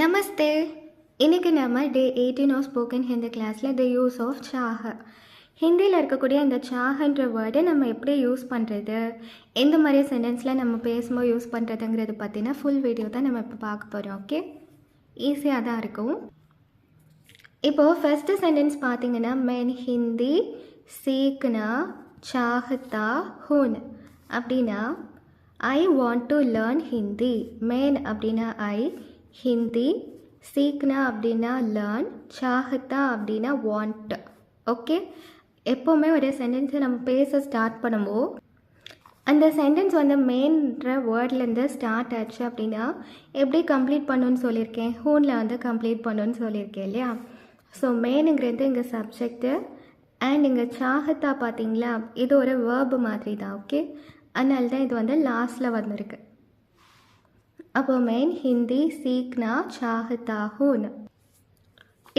நமஸ்தே. இன்றைக்கி நம்ம டே 18 of spoken Hindi கிளாஸில் த யூஸ் ஆஃப் சாஹ, ஹிந்தியில் இருக்கக்கூடிய இந்த சாஹன்ற வேர்டை நம்ம எப்படி யூஸ் பண்ணுறது, எந்த மாதிரி சென்டென்ஸில் நம்ம பேசும்போது யூஸ் பண்ணுறதுங்கிறது பற்றின ஃபுல் வீடியோ தான் நம்ம இப்போ பார்க்க போகிறோம். ஓகே, ஈஸியாக தான் இருக்கும். இப்போது ஃபஸ்ட்டு சென்டென்ஸ் பார்த்தீங்கன்னா, மென் ஹிந்தி சீக்னா சாஹத்தா ஹூன் அப்படின்னா, ஐ want to learn Hindi. Man அப்படின்னா ஐ, ஹிந்தி, சீக்னா அப்படின்னா லேர்ன், சாஹத்தா அப்படின்னா வாண்ட். ஓகே, எப்போவுமே ஒரு சென்டென்ஸை நம்ம பேச ஸ்டார்ட் பண்ணும்போது அந்த சென்டென்ஸ் வந்து மெயின்ற வேர்ட்லேருந்து ஸ்டார்ட் ஆச்சு அப்படின்னா எப்படி கம்ப்ளீட் பண்ணணுன்னு சொல்லியிருக்கேன், ஹூனில் வந்து கம்ப்ளீட் பண்ணணுன்னு சொல்லியிருக்கேன் இல்லையா. ஸோ மெயினுங்கிறது இங்கே சப்ஜெக்டு அண்ட் இங்கே சாஹத்தா பார்த்தீங்களா, இது ஒரு வேர்பு மாதிரி தான். ஓகே, அதனால தான் இது வந்து லாஸ்ட்டில் வந்திருக்கு. அப்போ மெயின் ஹிந்தி சீக்னா சாஹத்தா ஹூன்.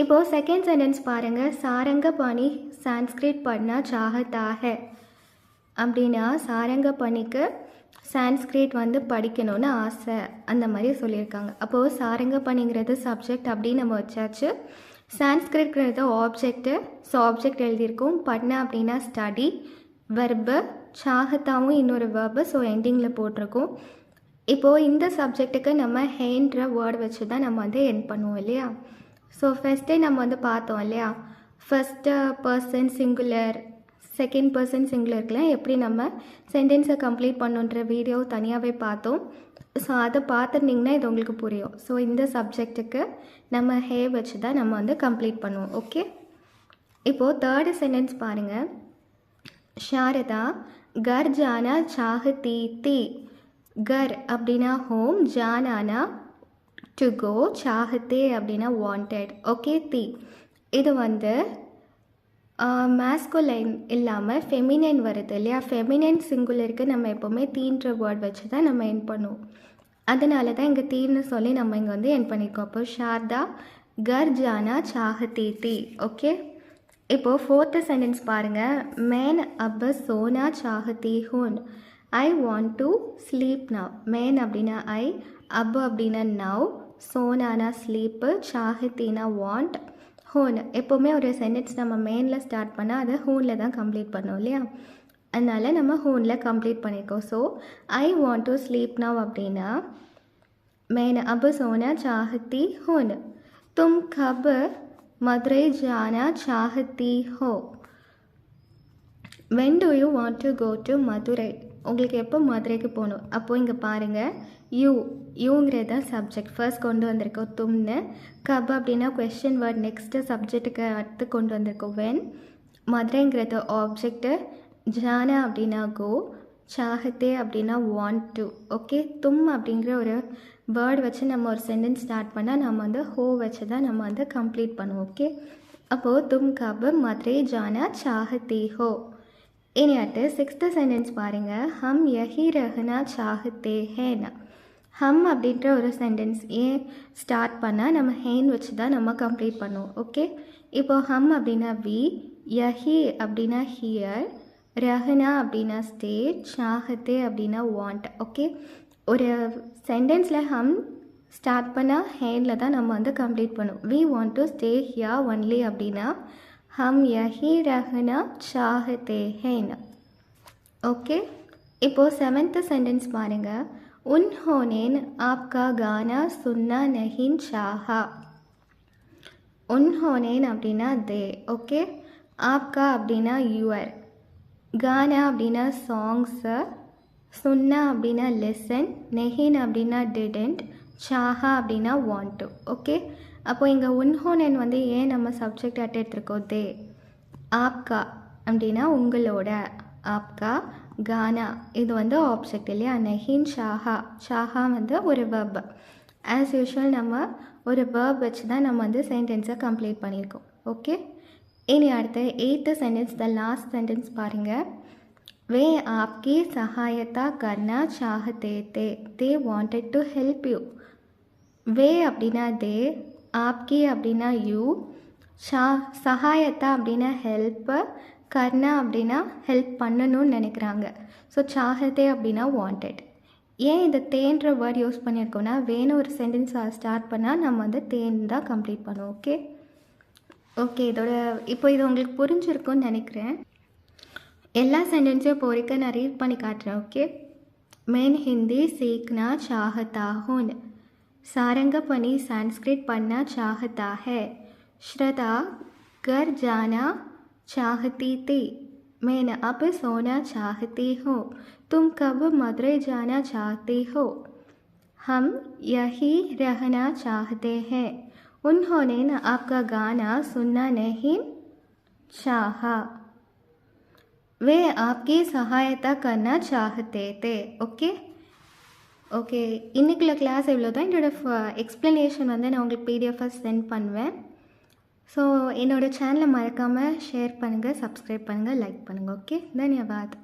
இப்போது செகண்ட் சென்டென்ஸ் பாருங்கள், சாரங்க பாணி சான்ஸ்கிரிட் பढ़ना चाहता है அப்படின்னா சாரங்க பாணிக்கு சான்ஸ்கிரிட் வந்து படிக்கணும்னு ஆசை, அந்த மாதிரி சொல்லியிருக்காங்க. அப்போது சாரங்க பாணிங்கிறது சப்ஜெக்ட் அப்படின்னு நம்ம வச்சாச்சு, சான்ஸ்கிரிட்ங்கிறது ஆப்ஜெக்ட்டு. ஸோ ஆப்ஜெக்ட் எழுதியிருக்கோம். பढ़ना அப்படின்னா ஸ்டடி வெர்பு, சாஹத்தாவும் இன்னொரு வெர்பு, ஸோ எண்டிங்கில் போட்டிருக்கோம். இப்போது இந்த சப்ஜெக்ட்டுக்கு நம்ம ஹேன்ற வேர்டு வச்சு தான் நம்ம வந்து எண்ட் பண்ணுவோம் இல்லையா. ஸோ ஃபஸ்ட்டே நம்ம வந்து பார்த்தோம் இல்லையா, first person singular, second person சிங்குலருக்குலாம் எப்படி நம்ம சென்டென்ஸை கம்ப்ளீட் பண்ணுன்ற வீடியோ தனியாகவே பார்த்தோம். ஸோ அதை பார்த்துருந்தீங்கன்னா இது உங்களுக்கு புரியும். ஸோ இந்த சப்ஜெக்ட்டுக்கு நம்ம ஹே வச்சு தான் நம்ம வந்து கம்ப்ளீட் பண்ணுவோம். ஓகே, இப்போது தேர்டு சென்டென்ஸ் பாருங்கள், ஷாரதா கர் ஜானா சாஹத்தி தி. கர் அப்படின்னா ஹோம், ஜானானா டு கோ, சாஹத்தே அப்படின்னா வாண்டட். ஓகே, தி இது வந்து மேஸ்குலைன் இல்லாமல் ஃபெமினைன் வருது இல்லையா. ஃபெமினைன் சிங்குலருக்கு நம்ம எப்போவுமே தீன்ற வேர்ட் வச்சு தான் நம்ம என் பண்ணுவோம். அதனால தான் இங்கே தீன்னு சொல்லி நம்ம இங்கே வந்து என் பண்ணியிருக்கோம். அப்போ ஷாரதா கர் ஜானா சாஹத்தி தி. ஓகே, இப்போது ஃபோர்த்து சென்டென்ஸ் பாருங்கள், மேன் அப் சோனா சாஹத்தி ஹூன். I want to sleep now. மேன் அப்படின்னா ஐ, அப் அப்படின்னா நவ், சோனானா ஸ்லீப்பு, சாஹத்தினா வாண்ட், ஹூன். எப்போவுமே ஒரு சென்டென்ஸ் நம்ம மெயினில் ஸ்டார்ட் பண்ணால் அதை ஹூனில் தான் கம்ப்ளீட் பண்ணோம் இல்லையா. அதனால் நம்ம ஹூனில் கம்ப்ளீட் பண்ணியிருக்கோம். So I want to sleep now அப்படின்னா மேன் அப் சோனா சாஹத்தி ஹூன். தும் கப் மதுரை ஜானா சாஹத்தி ஹோ. When do you want to go to Madurai. உங்களுக்கு எப்போ மதுரைக்கு போகணும். அப்போது இங்கே பாருங்கள், யூங்கிறது தான் சப்ஜெக்ட் ஃபர்ஸ்ட் கொண்டு வந்திருக்கோம் தும்னு. கப் அப்படின்னா கொஸ்டின் வேர்ட் நெக்ஸ்ட்டு சப்ஜெக்ட்டுக்கு அடுத்து கொண்டு வந்திருக்கோம் வென். மதுரைங்கிறது ஆப்ஜெக்ட்டு, ஜானா அப்படின்னா கோ, சாஹத்தே அப்படின்னா வாண்ட் டு. ஓகே, தும் அப்படிங்கிற ஒரு வேர்டு வச்சு நம்ம ஒரு சென்டென்ஸ் ஸ்டார்ட் பண்ணால் நம்ம வந்து ஹோ வச்சு தான் நம்ம வந்து கம்ப்ளீட் பண்ணுவோம். ஓகே, அப்போது தும் கப் மதுரை ஜானா சாஹத்தி ஹோ. இனி அடுத்து சிக்ஸ்த்து சென்டென்ஸ் பாருங்கள், ஹம் யஹி ரஹனா சாஹத்தே ஹேனா. ஹம் அப்படின்ற ஒரு சென்டென்ஸ் ஏன் ஸ்டார்ட் பண்ணால் நம்ம ஹேன் வச்சு தான் நம்ம கம்ப்ளீட் பண்ணுவோம். ஓகே, இப்போது ஹம் அப்படின்னா வி, யஹி அப்படின்னா ஹியர், ரஹனா அப்படின்னா ஸ்டே, சாஹத்தே அப்படின்னா வாண்ட். ஓகே, ஒரு சென்டென்ஸில் ஹம் ஸ்டார்ட் பண்ணால் ஹேனில் தான் நம்ம வந்து கம்ப்ளீட் பண்ணுவோம். We want to stay here only அப்படின்னா हम यही रहना चाहते हैं ना. ओके, இப்போது செவன்த்து சென்டென்ஸ் பாருங்கள், उन्होंने आपका गाना सुनना नहीं चाहा. उन्होंने அப்படின்னா தே. ஓகே, आपका அப்படின்னா யுவர், கானா அப்படின்னா சாங்ஸு, சுன்னா அப்படின்னா லிசன், நெஹின் அப்படின்னா டிடென்ட், சாஹா அப்படின்னா வாண்ட் டு. ஓகே, அப்போது இங்கே உன்ஹோனன் வந்து ஏன் நம்ம சப்ஜெக்ட் அட் எடுத்துருக்கோம் தே. ஆப்கா அப்படின்னா உங்களோட, ஆப்கா, கானா இது வந்து ஆப்ஜெக்ட் இல்லையா. நெஹின் ஷாஹா, ஷாஹா வந்து ஒரு வேர்ப். ஆஸ் யூஷுவல் நம்ம ஒரு வேர்ப் வச்சு தான் நம்ம வந்து சென்டென்ஸை கம்ப்ளீட் பண்ணியிருக்கோம். ஓகே, இனி அடுத்து eighth sentence the last sentence பாருங்கள், வே ஆப்கி சஹாயத்தா கர்னா சாஹத்தே தே. They wanted to help you. வே அப்படின்னா தே, ஆப்கி அப்படின்னா யூ, சஹாயத்தா அப்படின்னா ஹெல்ப்பு, கர்னா அப்படின்னா ஹெல்ப் பண்ணணும்னு நினைக்கிறாங்க. ஸோ சாஹத்தே அப்படின்னா வாண்டட். ஏன் இந்த தேன்ற வேர்ட் யூஸ் பண்ணியிருக்கோன்னா, வேணும் ஒரு சென்டென்ஸை ஸ்டார்ட் பண்ணால் நம்ம வந்து தேன் தான் கம்ப்ளீட் பண்ணுவோம். ஓகே ஓகே இப்போ இது உங்களுக்கு புரிஞ்சிருக்கும்னு நினைக்கிறேன். எல்லா சென்டென்ஸையும் இப்போ வரைக்கும் நான் ரீட் பண்ணி காட்டுறேன். ஓகே मैं हिंदी सीखना चाहता हूँ. सारंगपनी संस्कृत पढ़ना चाहता है. श्रद्धा घर जाना चाहती थी. मैं अब सोना चाहती हूँ. तुम कब मदुरई जाना चाहती हो? हम यही रहना चाहते हैं. उन्होंने आपका गाना सुनना नहीं चाहा. वे आपकी सहायता करना चाहते थे. ஓகே இன்றைக்குள்ள கிளாஸ் இவ்வளோ தான். எக்ஸ்ப்ளனேஷன் வந்து நான் உங்களுக்கு பிடிஎஃபாக சென்ட் பண்ணுவேன். ஸோ என்னோடய சேனலை மறக்காமல் ஷேர் பண்ணுங்கள், சப்ஸ்கிரைப் பண்ணுங்கள், லைக் பண்ணுங்கள். ஓகே, தன்யவாத்.